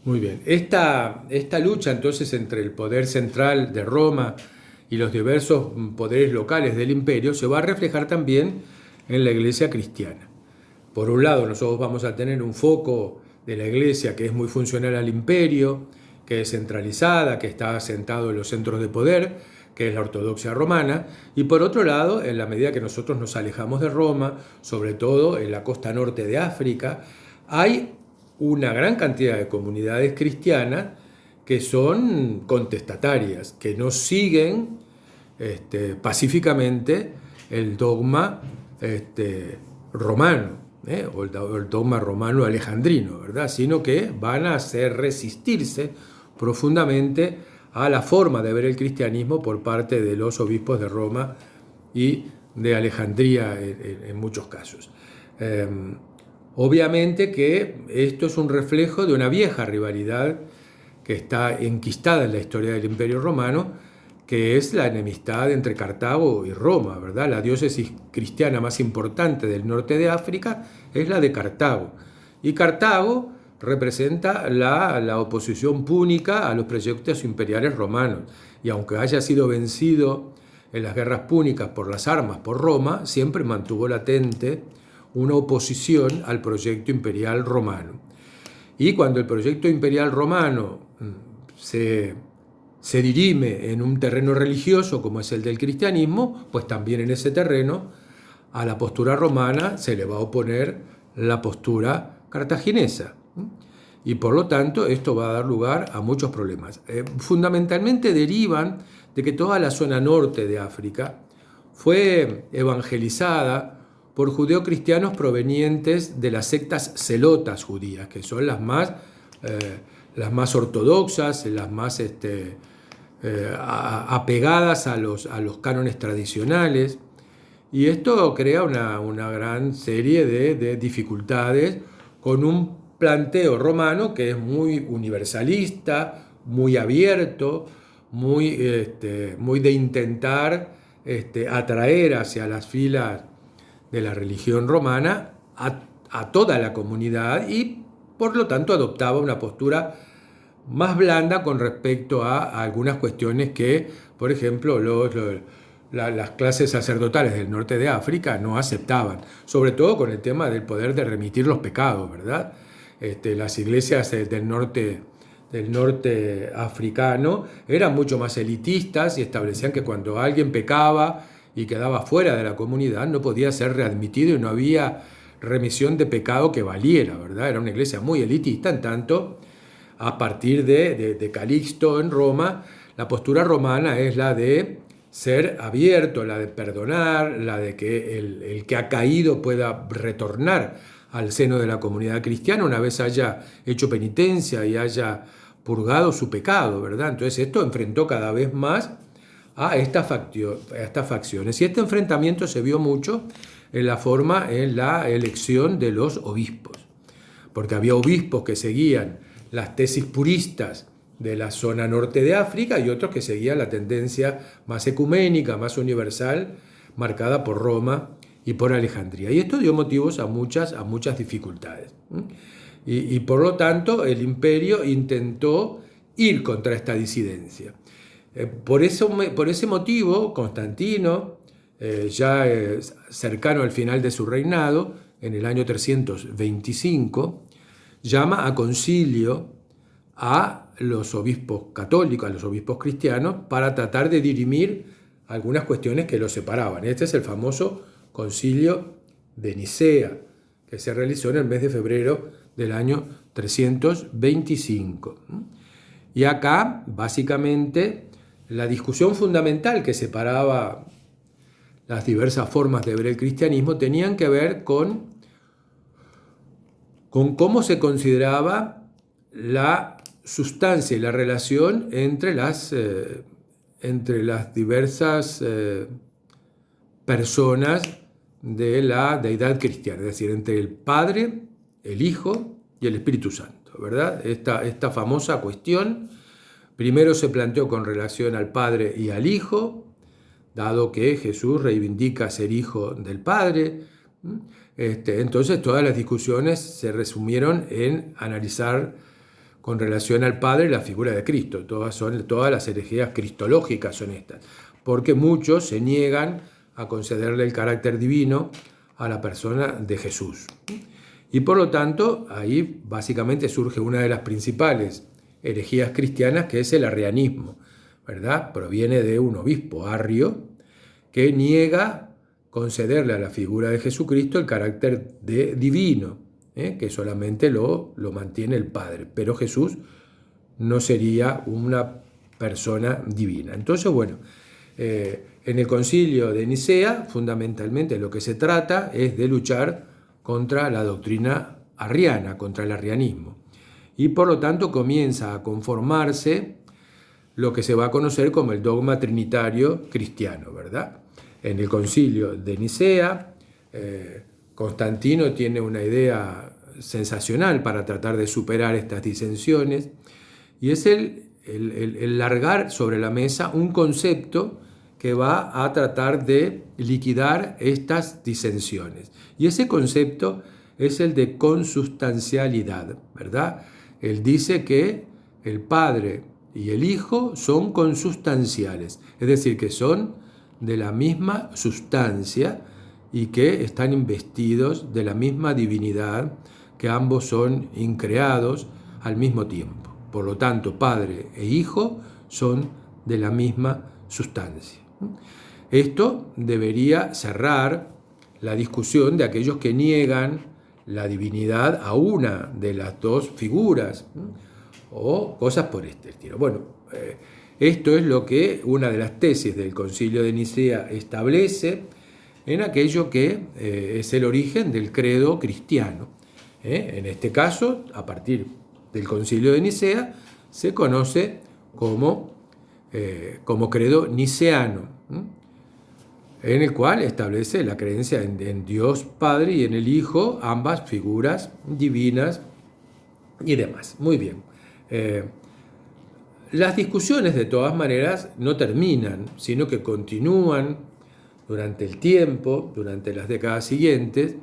Muy bien. Esta lucha entonces entre el poder central de Roma y los diversos poderes locales del imperio se va a reflejar también en la iglesia cristiana. Por un lado, nosotros vamos a tener un foco de la iglesia que es muy funcional al imperio, que es centralizada, que está asentado en los centros de poder, que es la ortodoxia romana, y por otro lado, en la medida que nosotros nos alejamos de Roma, sobre todo en la costa norte de África, hay una gran cantidad de comunidades cristianas que son contestatarias, que no siguen pacíficamente el dogma romano, o el dogma romano alejandrino, ¿verdad? Sino que van a hacer resistirse profundamente a la forma de ver el cristianismo por parte de los obispos de Roma y de Alejandría en muchos casos. Eh, Obviamente que esto es un reflejo de una vieja rivalidad que está enquistada en la historia del Imperio Romano, que es la enemistad entre Cartago y Roma, ¿verdad? La diócesis cristiana más importante del norte de África es la de Cartago. Y Cartago representa la oposición púnica a los proyectos imperiales romanos. Y aunque haya sido vencido en las guerras púnicas por las armas por Roma, siempre mantuvo latente una oposición al proyecto imperial romano. Y cuando el proyecto imperial romano se dirime en un terreno religioso como es el del cristianismo, pues también en ese terreno a la postura romana se le va a oponer la postura cartaginesa. Y por lo tanto esto va a dar lugar a muchos problemas. Fundamentalmente derivan de que toda la zona norte de África fue evangelizada por judeocristianos provenientes de las sectas celotas judías, que son las más ortodoxas, las más apegadas a los cánones tradicionales. Y esto crea una gran serie de dificultades con un planteo romano que es muy universalista, muy abierto, muy de intentar atraer hacia las filas de la religión romana a toda la comunidad y por lo tanto adoptaba una postura más blanda con respecto a algunas cuestiones que, por ejemplo, las clases sacerdotales del norte de África no aceptaban, sobre todo con el tema del poder de remitir los pecados, ¿verdad? Las iglesias del norte africano eran mucho más elitistas y establecían que cuando alguien pecaba y quedaba fuera de la comunidad no podía ser readmitido y no había remisión de pecado que valiera, ¿verdad? Era una iglesia muy elitista, en tanto a partir de Calixto en Roma, la postura romana es la de ser abierto, la de perdonar, la de que el que ha caído pueda retornar al seno de la comunidad cristiana una vez haya hecho penitencia y haya purgado su pecado, ¿verdad? Entonces esto enfrentó cada vez más a estas facciones. Y este enfrentamiento se vio mucho en la elección de los obispos, porque había obispos que seguían las tesis puristas de la zona norte de África y otros que seguían la tendencia más ecuménica, más universal, marcada por Roma y por Alejandría. Y esto dio motivos a muchas dificultades. Y por lo tanto el imperio intentó ir contra esta disidencia. Por ese motivo, Constantino, cercano al final de su reinado, en el año 325, llama a concilio a los obispos católicos, a los obispos cristianos, para tratar de dirimir algunas cuestiones que los separaban. Este es el famoso concilio de Nicea, que se realizó en el mes de febrero del año 325. Y acá, básicamente, la discusión fundamental que separaba las diversas formas de ver el cristianismo tenían que ver con cómo se consideraba la sustancia y la relación entre las diversas personas de la deidad cristiana, es decir, entre el Padre, el Hijo y el Espíritu Santo, ¿verdad? Esta famosa cuestión primero se planteó con relación al Padre y al Hijo, dado que Jesús reivindica ser hijo del Padre. Entonces todas las discusiones se resumieron en analizar con relación al Padre y la figura de Cristo. Todas las herejías cristológicas son estas, porque muchos se niegan a concederle el carácter divino a la persona de Jesús. Y por lo tanto, ahí básicamente surge una de las principales herejías cristianas, que es el arrianismo, ¿verdad? Proviene de un obispo, Arrio, que niega concederle a la figura de Jesucristo el carácter divino, que solamente lo mantiene el Padre, pero Jesús no sería una persona divina. Entonces, bueno, en el concilio de Nicea, fundamentalmente lo que se trata es de luchar contra la doctrina arriana, contra el arrianismo. Y por lo tanto comienza a conformarse lo que se va a conocer como el dogma trinitario cristiano, ¿verdad? En el concilio de Nicea, Constantino tiene una idea sensacional para tratar de superar estas disensiones, y es el largar sobre la mesa un concepto que va a tratar de liquidar estas disensiones. Y ese concepto es el de consustancialidad, ¿verdad? Él dice que el Padre y el Hijo son consustanciales, es decir, que son de la misma sustancia y que están investidos de la misma divinidad, que ambos son increados al mismo tiempo. Por lo tanto, Padre e Hijo son de la misma sustancia. Esto debería cerrar la discusión de aquellos que niegan la divinidad a una de las dos figuras, o cosas por este estilo. Bueno, esto es lo que una de las tesis del Concilio de Nicea establece en aquello que es el origen del credo cristiano. En este caso, a partir del Concilio de Nicea, se conoce como credo niceano, en el cual establece la creencia en Dios Padre y en el Hijo, ambas figuras divinas y demás. Muy bien. Las discusiones, de todas maneras, no terminan, sino que continúan durante el tiempo, durante las décadas siguientes.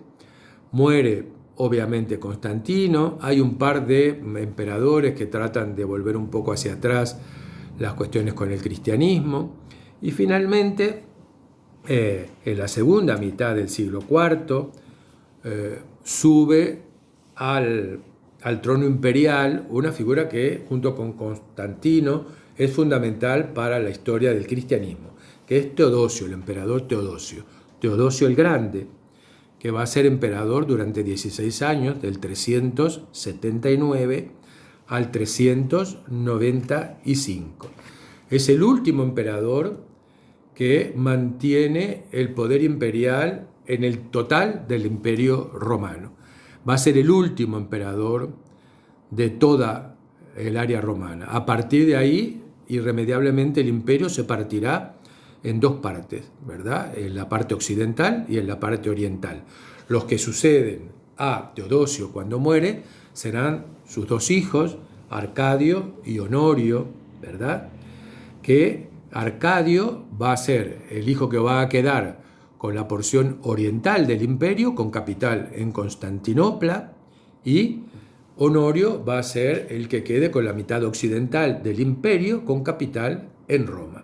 Muere, obviamente, Constantino. Hay un par de emperadores que tratan de volver un poco hacia atrás las cuestiones con el cristianismo. Y finalmente, en la segunda mitad del siglo IV, sube al trono imperial una figura que, junto con Constantino, es fundamental para la historia del cristianismo, que es Teodosio, el emperador Teodosio. Teodosio el Grande, que va a ser emperador durante 16 años, del 379 al 395. Es el último emperador que mantiene el poder imperial en el total del Imperio Romano. Va a ser el último emperador de toda el área romana. A partir de ahí, irremediablemente, el imperio se partirá en dos partes, ¿verdad? En la parte occidental y en la parte oriental. Los que suceden a Teodosio cuando muere serán sus dos hijos, Arcadio y Honorio, ¿verdad? Que Arcadio va a ser el hijo que va a quedar con la porción oriental del imperio, con capital en Constantinopla, y Honorio va a ser el que quede con la mitad occidental del imperio, con capital en Roma.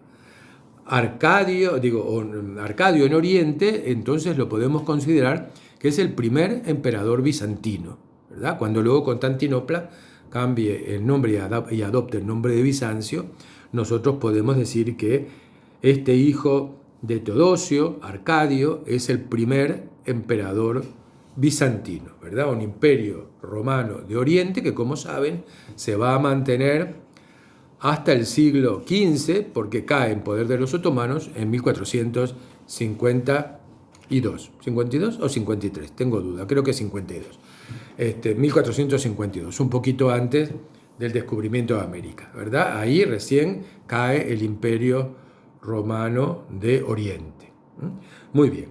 Arcadio en Oriente, entonces lo podemos considerar que es el primer emperador bizantino, ¿verdad? Cuando luego Constantinopla cambie el nombre y adopte el nombre de Bizancio, nosotros podemos decir que este hijo de Teodosio, Arcadio, es el primer emperador bizantino, ¿verdad? Un imperio romano de Oriente que, como saben, se va a mantener hasta el siglo XV, porque cae en poder de los otomanos en 1452. ¿52 o 53? Tengo duda, creo que 52. 1452, un poquito antes del descubrimiento de América, ¿verdad? Ahí recién cae el imperio romano de Oriente. Muy bien.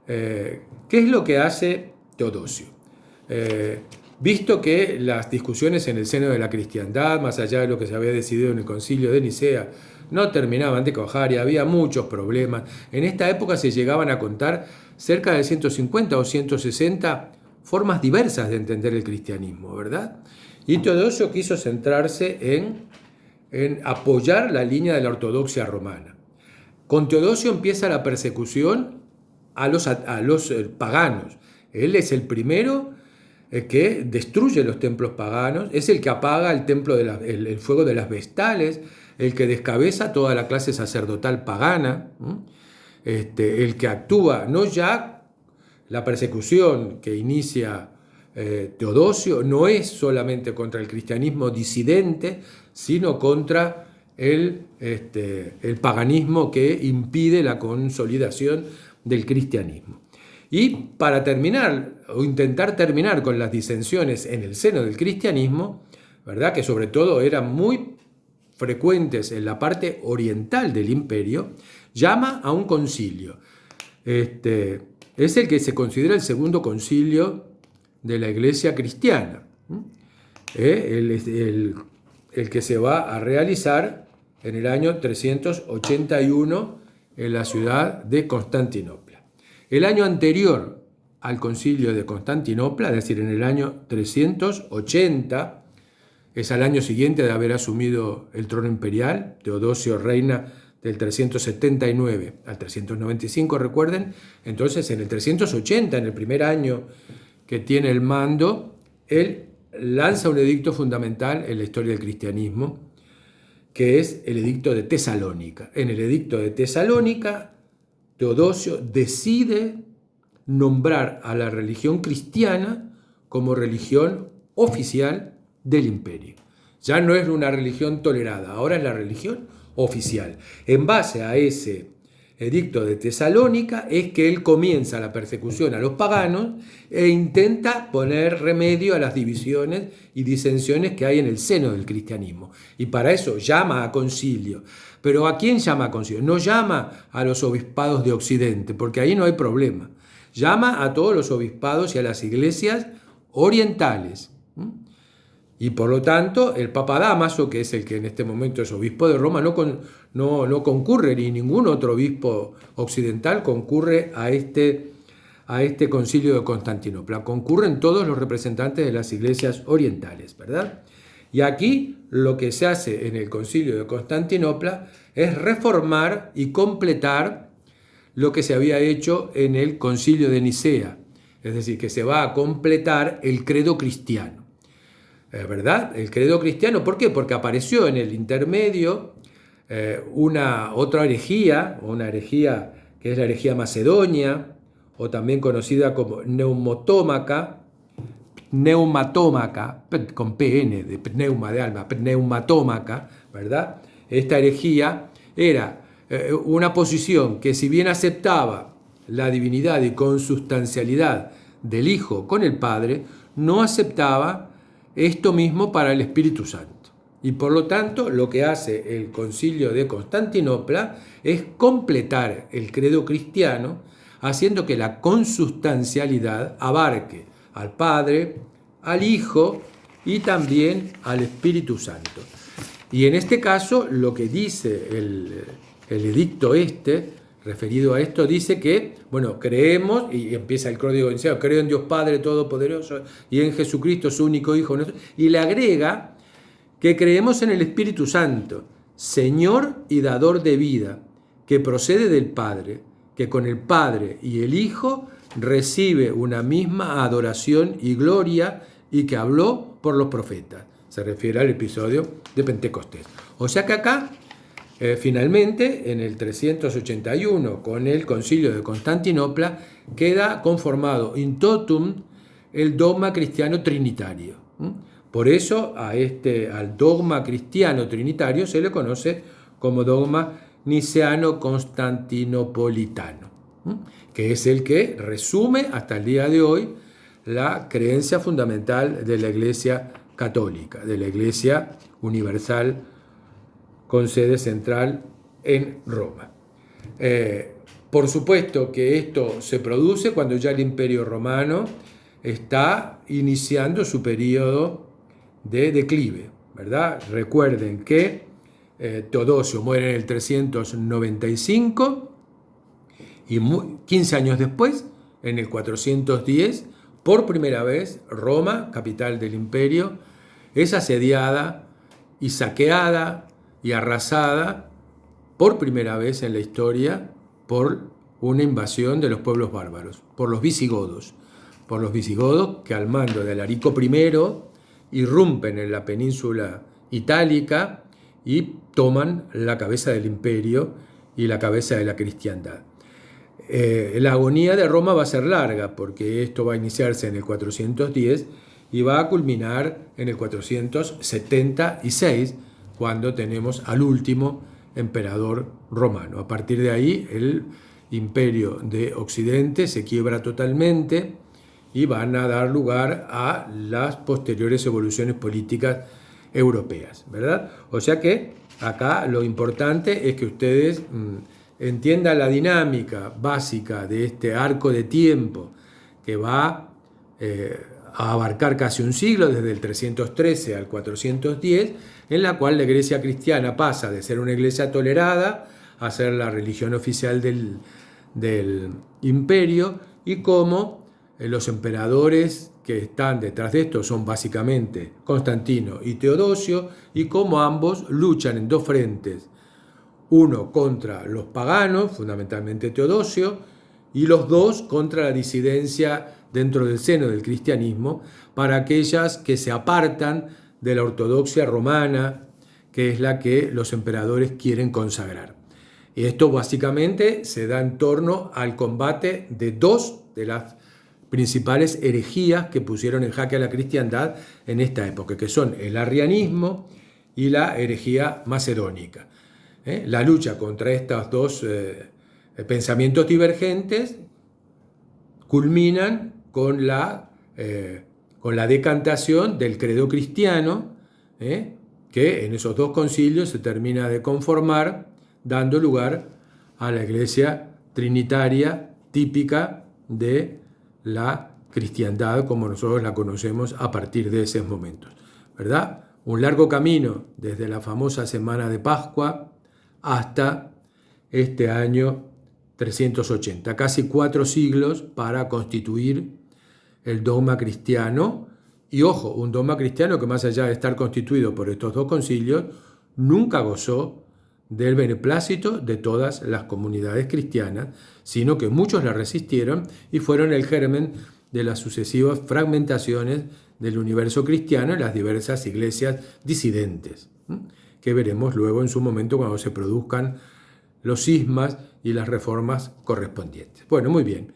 ¿Qué es lo que hace Teodosio? Visto que las discusiones en el seno de la cristiandad, más allá de lo que se había decidido en el Concilio de Nicea, no terminaban de cuajar y había muchos problemas, en esta época se llegaban a contar cerca de 150 o 160 formas diversas de entender el cristianismo, ¿verdad? Y Teodosio quiso centrarse en apoyar la línea de la ortodoxia romana. Con Teodosio empieza la persecución a los paganos. Él es el primero que destruye los templos paganos, es el que apaga el templo el fuego de las vestales, el que descabeza toda la clase sacerdotal pagana, el que actúa, no ya la persecución que inicia Teodosio, no es solamente contra el cristianismo disidente, sino contra el paganismo que impide la consolidación del cristianismo. Y para terminar, o intentar terminar con las disensiones en el seno del cristianismo, ¿verdad?, que sobre todo eran muy frecuentes en la parte oriental del imperio, llama a un concilio. Es el que se considera el segundo concilio de la Iglesia cristiana. El que se va a realizar en el año 381 en la ciudad de Constantinopla. El año anterior al concilio de Constantinopla, es decir, en el año 380, es al año siguiente de haber asumido el trono imperial. Teodosio reina del 379 al 395, recuerden. Entonces, en el 380, en el primer año que tiene el mando, él lanza un edicto fundamental en la historia del cristianismo, que es el edicto de Tesalónica. En el edicto de Tesalónica, Teodosio decide nombrar a la religión cristiana como religión oficial del imperio. Ya no es una religión tolerada, ahora es la religión oficial. En base a ese edicto de Tesalónica es que él comienza la persecución a los paganos e intenta poner remedio a las divisiones y disensiones que hay en el seno del cristianismo. Y para eso llama a concilio. Pero ¿a quién llama a concilio? No llama a los obispados de Occidente, porque ahí no hay problema. Llama a todos los obispados y a las iglesias orientales. Y por lo tanto, el Papa Dámaso, que es el que en este momento es obispo de Roma, no concurre, ni ningún otro obispo occidental concurre a este concilio de Constantinopla. Concurren todos los representantes de las iglesias orientales, ¿verdad? Y aquí lo que se hace en el concilio de Constantinopla es reformar y completar lo que se había hecho en el concilio de Nicea. Es decir, que se va a completar el credo cristiano. ¿Verdad? El credo cristiano, ¿por qué? Porque apareció en el intermedio otra herejía, una herejía que es la herejía macedonia, o también conocida como neumatómaca, con PN, de pneuma de alma, pneumatómaca, ¿verdad? Esta herejía era una posición que, si bien aceptaba la divinidad y consustancialidad del Hijo con el Padre, no aceptaba esto mismo para el Espíritu Santo. Y por lo tanto, lo que hace el concilio de Constantinopla es completar el credo cristiano, haciendo que la consustancialidad abarque al Padre, al Hijo y también al Espíritu Santo. Y en este caso, lo que dice el edicto referido a esto, dice que, bueno, creemos, y empieza el código de Nicea, creo en Dios Padre Todopoderoso y en Jesucristo, su único Hijo nuestro, y le agrega que creemos en el Espíritu Santo, Señor y dador de vida, que procede del Padre, que con el Padre y el Hijo recibe una misma adoración y gloria y que habló por los profetas. Se refiere al episodio de Pentecostés. O sea que acá, finalmente, en el 381, con el concilio de Constantinopla, queda conformado in totum el dogma cristiano trinitario. Por eso al dogma cristiano trinitario se le conoce como dogma niceano-constantinopolitano, que es el que resume hasta el día de hoy la creencia fundamental de la Iglesia católica, de la Iglesia universal con sede central en Roma. Por supuesto que esto se produce cuando ya el Imperio Romano está iniciando su periodo de declive, ¿verdad? Recuerden que Teodosio muere en el 395 y 15 años después, en el 410, por primera vez, Roma, capital del imperio, es asediada y saqueada y arrasada por primera vez en la historia por una invasión de los pueblos bárbaros, por los visigodos que al mando de Alarico I irrumpen en la península itálica y toman la cabeza del imperio y la cabeza de la cristiandad. La agonía de Roma va a ser larga, porque esto va a iniciarse en el 410 y va a culminar en el 476, cuando tenemos al último emperador romano. A partir de ahí, el imperio de Occidente se quiebra totalmente y van a dar lugar a las posteriores evoluciones políticas europeas, ¿verdad? O sea que acá lo importante es que ustedes entiendan la dinámica básica de este arco de tiempo que va a abarcar casi un siglo, desde el 313 al 410, en la cual la Iglesia cristiana pasa de ser una iglesia tolerada a ser la religión oficial del imperio, y cómo los emperadores que están detrás de esto son básicamente Constantino y Teodosio, y cómo ambos luchan en dos frentes: uno contra los paganos, fundamentalmente Teodosio, y los dos contra la disidencia dentro del seno del cristianismo, para aquellas que se apartan de la ortodoxia romana, que es la que los emperadores quieren consagrar. Y esto básicamente se da en torno al combate de dos de las principales herejías que pusieron en jaque a la cristiandad en esta época, que son el arrianismo y la herejía macedónica. La lucha contra estos dos pensamientos divergentes culminan con la decantación del credo cristiano, que en esos dos concilios se termina de conformar, dando lugar a la iglesia trinitaria típica de la cristiandad como nosotros la conocemos a partir de esos momentos, ¿verdad? Un largo camino desde la famosa Semana de Pascua hasta este año 380, casi 4 siglos para constituir el dogma cristiano. Y ojo, un dogma cristiano que, más allá de estar constituido por estos dos concilios, nunca gozó del beneplácito de todas las comunidades cristianas, sino que muchos la resistieron y fueron el germen de las sucesivas fragmentaciones del universo cristiano en las diversas iglesias disidentes, que veremos luego en su momento cuando se produzcan los cismas y las reformas correspondientes. Bueno, muy bien.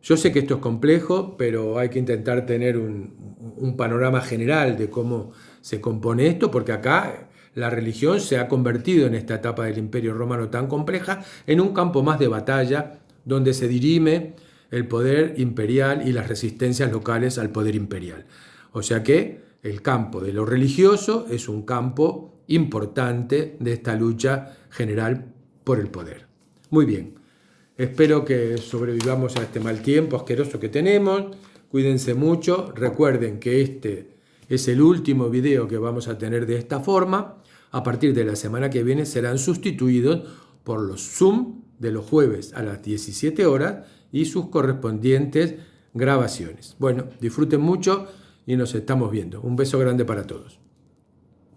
Yo sé que esto es complejo, pero hay que intentar tener un panorama general de cómo se compone esto, porque acá la religión se ha convertido en esta etapa del Imperio Romano tan compleja en un campo más de batalla, donde se dirime el poder imperial y las resistencias locales al poder imperial. O sea que el campo de lo religioso es un campo importante de esta lucha general por el poder. Muy bien, espero que sobrevivamos a este mal tiempo asqueroso que tenemos. Cuídense mucho, recuerden que este es el último video que vamos a tener de esta forma. A partir de la semana que viene serán sustituidos por los Zoom de los jueves a las 17 horas y sus correspondientes grabaciones. Bueno, disfruten mucho y nos estamos viendo. Un beso grande para todos.